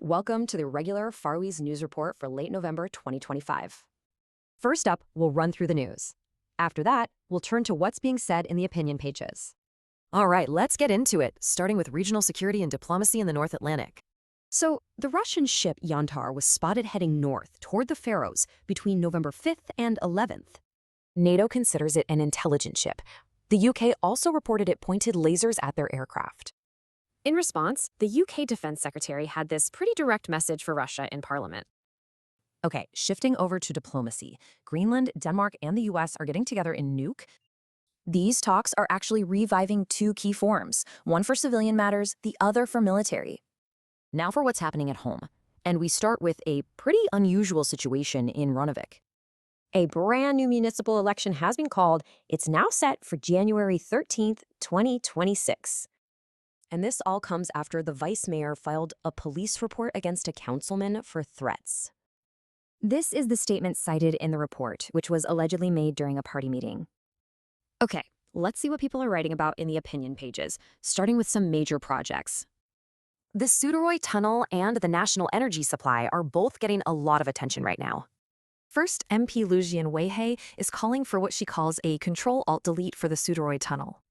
welcome to the regular Faroese news report for late November 2025. First up, we'll run through the news. After that, we'll turn to what's being said in the opinion pages. All right, let's get into it, starting with regional security and diplomacy in the North Atlantic. So, the Russian ship Yantar was spotted heading north toward the Faroes between November 5th and 11th. NATO considers it an intelligence ship. The UK also reported it pointed lasers at their aircraft. In response, the UK Defense Secretary had this pretty direct message for Russia in Parliament. Okay, shifting over to diplomacy. Greenland, Denmark, and the US are getting together in Nuuk. These talks are actually reviving two key forums, one for civilian matters, the other for military. Now for what's happening at home. And we start with a pretty unusual situation in Runavík. A brand new municipal election has been called. It's now set for January 13th, 2026. And this all comes after the vice mayor filed a police report against a councilman for threats. This is the statement cited in the report, which was allegedly made during a party meeting. Okay, let's see what people are writing about in the opinion pages, starting with some major projects. The Suðuroy Tunnel and the national energy supply are both getting a lot of attention right now. First, MP Lucian Wehe is calling for what she calls a Control-Alt-Delete for the Suðuroy Tunnel.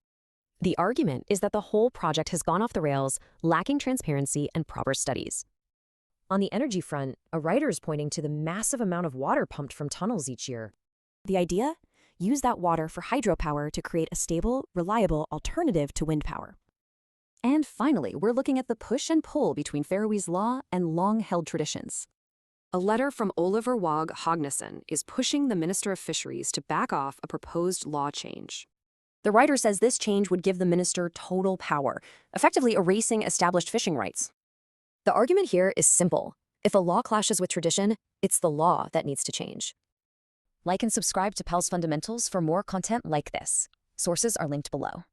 The argument is that the whole project has gone off the rails, lacking transparency and proper studies. On the energy front, a writer is pointing to the massive amount of water pumped from tunnels each year. The idea? Use that water for hydropower to create a stable, reliable alternative to wind power. And finally, we're looking at the push and pull between Faroese law and long-held traditions. A letter from Oliver Wag Hognesson is pushing the Minister of Fisheries to back off a proposed law change. The writer says this change would give the minister total power, effectively erasing established fishing rights. The argument here is simple. If a law clashes with tradition, it's the law that needs to change. Like and subscribe to PalsFundamentals for more content like this. Sources are linked below.